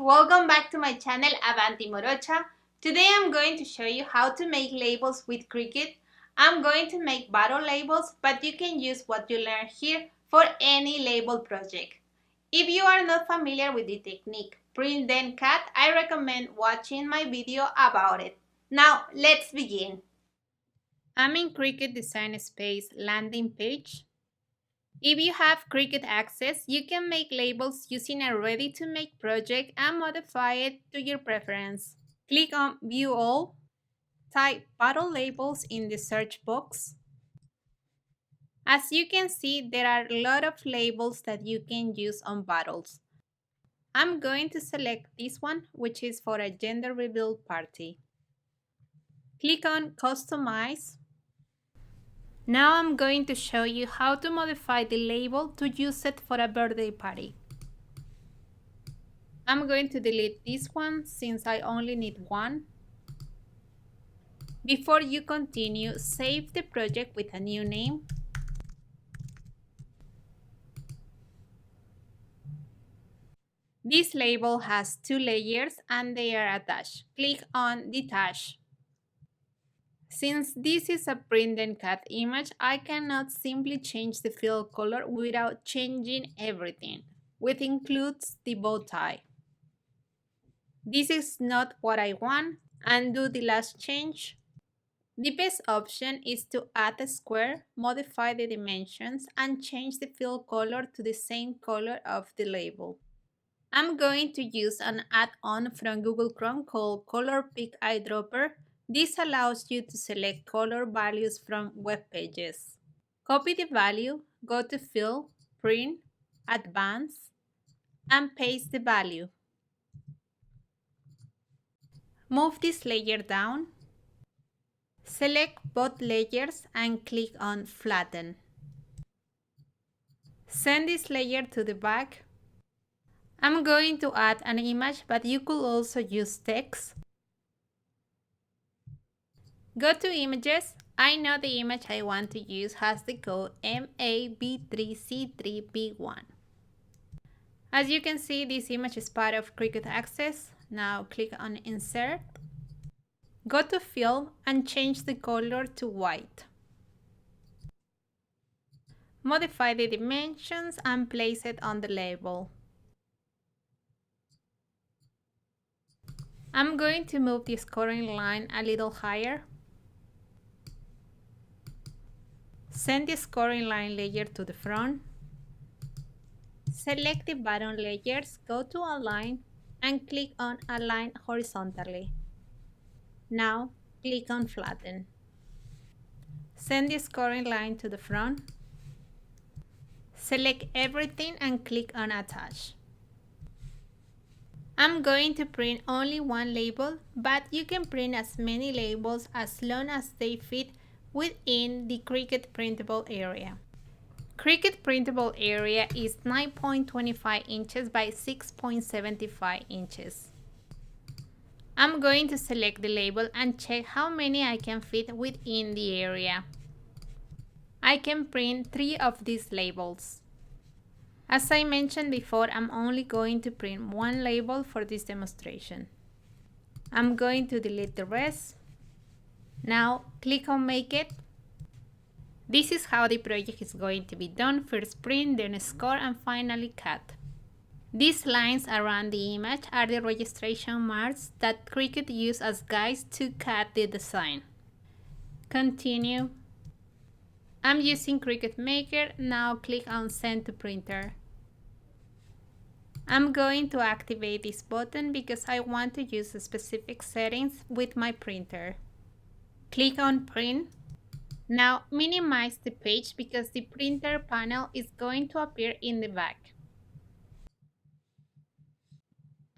welcome back to my channel Avanti Morocha. Today I'm going to show you how to make labels with Cricut. I'm going to make bottle labels, but you can use what you learn here for any label project. If you are not familiar with the technique print then cut, I recommend watching my video about it. Now let's begin. I'm in Cricut Design Space landing page. If you have Cricut access, you can make labels using a ready-to-make project and modify it to your preference. Click on View All, type bottle labels in the search box. As you can see, there are a lot of labels that you can use on bottles. I'm going to select this one, which is for a gender reveal party. Click on Customize. Now I'm going to show you how to modify the label to use it for a birthday party. I'm going to delete this one since I only need one. Before you continue, save the project with a new name. This label has two layers and they are attached. Click on Detach. Since this is a print and cut image, I cannot simply change the fill color without changing everything, which includes the bow tie. This is not what I want. Undo the last change. The best option is to add a square, modify the dimensions, and change the fill color to the same color of the label. I'm going to use an add-on from Google Chrome called Color Pick Eyedropper. This allows you to select color values from web pages. Copy the value, go to Fill, Print, Advanced, and paste the value. Move this layer down. Select both layers and click on Flatten. Send this layer to the back. I'm going to add an image, but you could also use text. Go to Images. I know the image I want to use has the code MAB3C3B1. As you can see, this image is part of Cricut Access. Now click on Insert. Go to Fill and change the color to white. Modify the dimensions and place it on the label. I'm going to move the scoring line a little higher. Send the scoring line layer to the front. Select the bottom layers, go to Align and click on Align horizontally. Now click on Flatten. Send the scoring line to the front. Select everything and click on Attach. I'm going to print only one label, but you can print as many labels as long as they fit within the Cricut printable area. Cricut printable area is 9.25 inches by 6.75 inches. I'm going to select the label and check how many I can fit within the area. I can print 3 of these labels. As I mentioned before, I'm only going to print one label for this demonstration. I'm going to delete the rest. Now click on Make It. This is how the project is going to be done. First print, then score, and finally cut. These lines around the image are the registration marks that Cricut uses as guides to cut the design. Continue. I'm using Cricut Maker. Now click on Send to Printer. I'm going to activate this button because I want to use specific settings with my printer. Click on Print. Now minimize the page because the printer panel is going to appear in the back.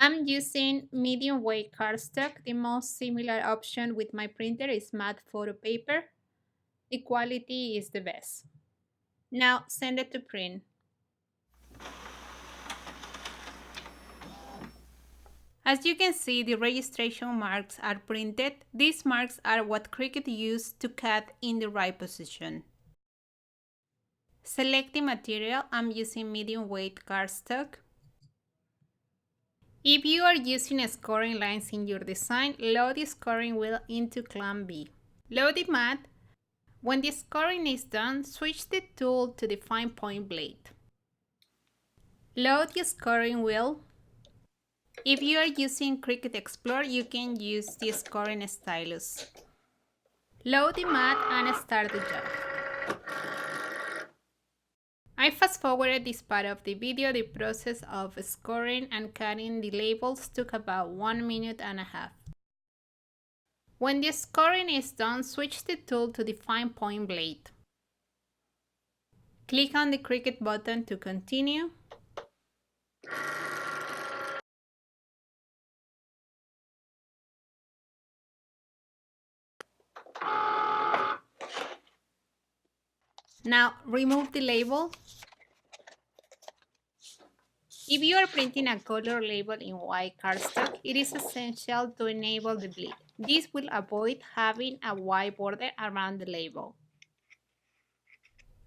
I'm using medium weight cardstock. The most similar option with my printer is matte photo paper. The quality is the best. Now send it to print. As you can see, the registration marks are printed. These marks are what Cricut used to cut in the right position. Select the material. I'm using medium weight cardstock. If you are using scoring lines in your design, load the scoring wheel into clamp B. Load the mat. When the scoring is done, switch the tool to the fine point blade. Load the scoring wheel. If you are using Cricut Explorer, you can use the scoring stylus. Load the mat and start the job. I fast forwarded this part of the video. The process of scoring and cutting the labels took about 1 minute and a half. When the scoring is done, switch the tool to the fine point blade. Click on the Cricut button to continue. Now remove the label. If you are printing a color label in white cardstock, it is essential to enable the bleed. This will avoid having a white border around the label.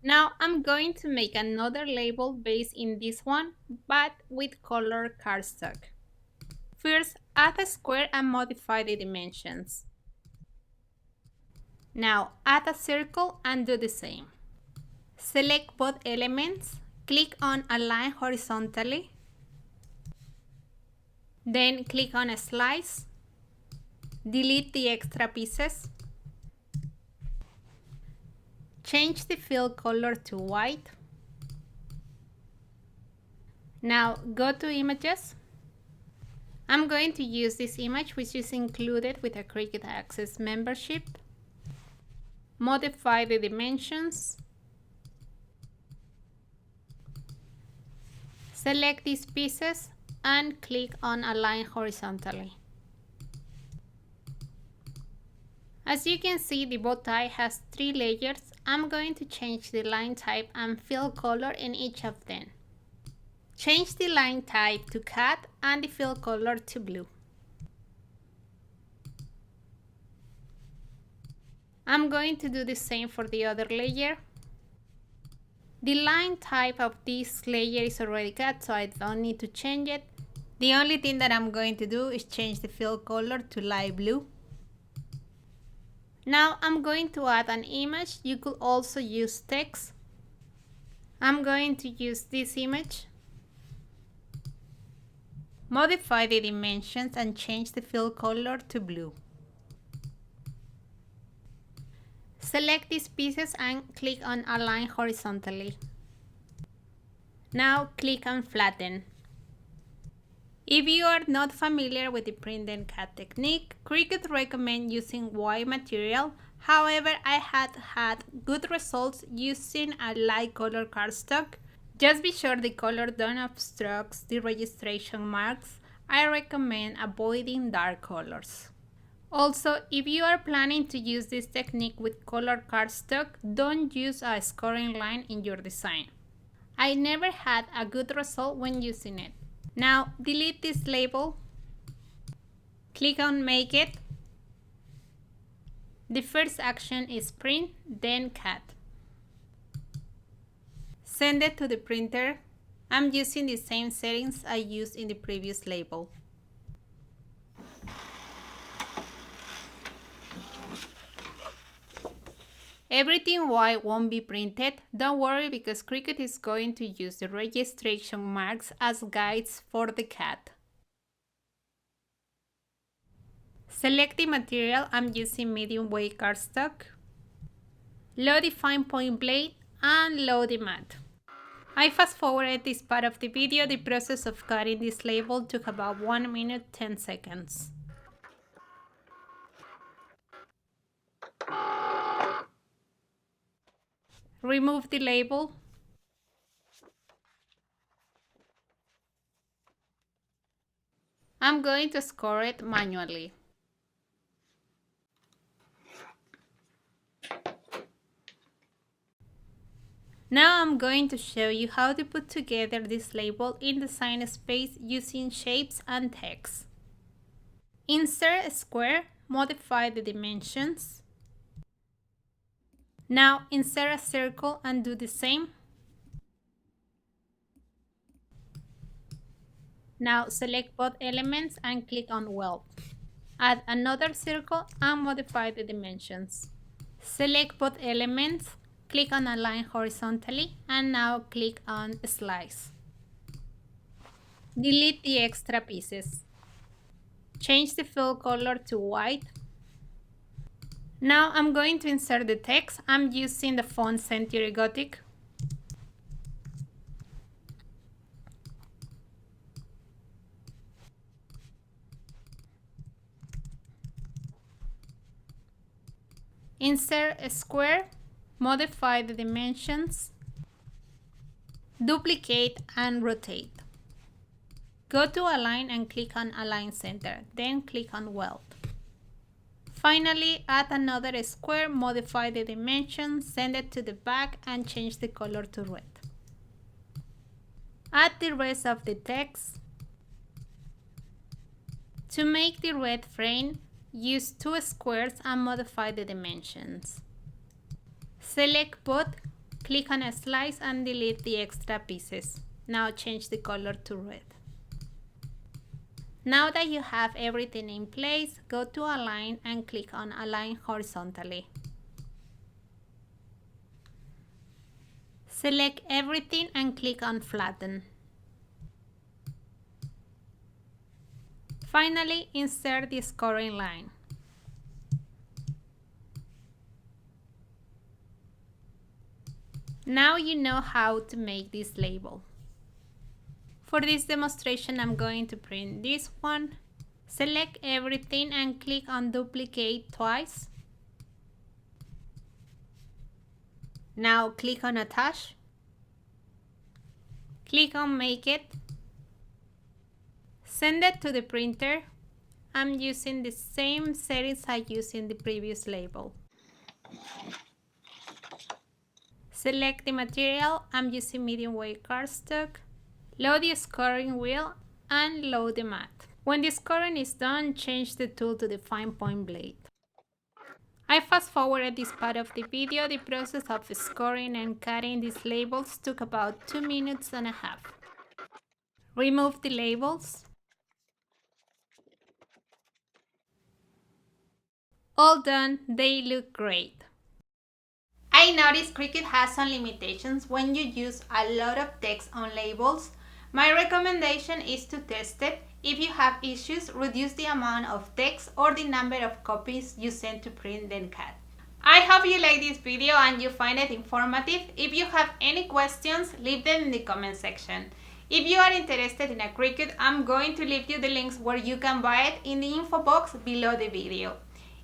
Now I'm going to make another label based in this one, but with colored cardstock. First, add a square and modify the dimensions. Now add a circle and do the same. Select both elements, click on Align horizontally, then click on Slice, delete the extra pieces, change the fill color to white. Now go to Images. I'm going to use this image, which is included with a Cricut Access membership. Modify the dimensions. Select these pieces and click on Align horizontally. As you can see, the bow tie has 3 layers. I'm going to change the line type and fill color in each of them. Change the line type to cat and the fill color to blue. I'm going to do the same for the other layer. The line type of this layer is already cut, so I don't need to change it. The only thing that I'm going to do is change the fill color to light blue. Now I'm going to add an image. You could also use text. I'm going to use this image. Modify the dimensions and change the fill color to blue. Select these pieces and click on Align horizontally. Now click on Flatten. If you are not familiar with the print and cut technique, Cricut recommends using white material. However, I had good results using a light color cardstock. Just be sure the color don't obstruct the registration marks. I recommend avoiding dark colors. Also, if you are planning to use this technique with colored cardstock, don't use a scoring line in your design. I never had a good result when using it. Now delete this label. Click on Make It. The first action is print, then cut. Send it to the printer. I'm using the same settings I used in the previous label. Everything white won't be printed. Don't worry, because Cricut is going to use the registration marks as guides for the cat. Select the material. I'm using medium weight cardstock. Load the fine point blade and load the mat. I fast forwarded this part of the video. The process of cutting this label took about 1 minute 10 seconds. Remove the label. I'm going to score it manually. Now I'm going to show you how to put together this label in Design Space using shapes and text. Insert a square, modify the dimensions. Now insert a circle and do the same. Now select both elements and click on Weld. Add another circle and modify the dimensions. Select both elements, click on Align horizontally, and now click on Slice. Delete the extra pieces. Change the fill color to white. Now I'm going to insert the text. I'm using the font Century Gothic. Insert a square, modify the dimensions, duplicate and rotate. Go to Align and click on Align Center, then click on Weld. Finally, add another square, modify the dimensions, send it to the back and change the color to red. Add the rest of the text. To make the red frame, use two squares and modify the dimensions. Select both, click on a slice and delete the extra pieces. Now change the color to red. Now that you have everything in place, go to Align and click on Align horizontally. Select everything and click on Flatten. Finally, insert the scoring line. Now you know how to make this label. For this demonstration, I'm going to print this one. Select everything and click on Duplicate twice. Now click on Attach. Click on Make It. Send it to the printer. I'm using the same settings I used in the previous label. Select the material. I'm using medium weight cardstock. Load the scoring wheel and load the mat. When the scoring is done, change the tool to the fine point blade. I fast forwarded this part of the video. The process of scoring and cutting these labels took about 2.5 minutes. Remove the labels. All done, they look great. I noticed Cricut has some limitations when you use a lot of text on labels. My recommendation is to test it. If you have issues, reduce the amount of text or the number of copies you send to print then cut. I hope you like this video and you find it informative. If you have any questions, leave them in the comment section. If you are interested in a Cricut, I'm going to leave you the links where you can buy it in the info box below the video.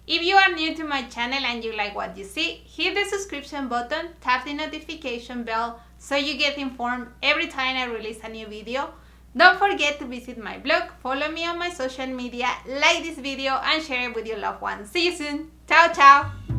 If you are new to my channel and you like what you see, hit the subscription button, tap the notification bell so you get informed every time I release a new video. Don't forget to visit my blog, follow me on my social media, like this video and share it with your loved ones. See you soon. Ciao, ciao.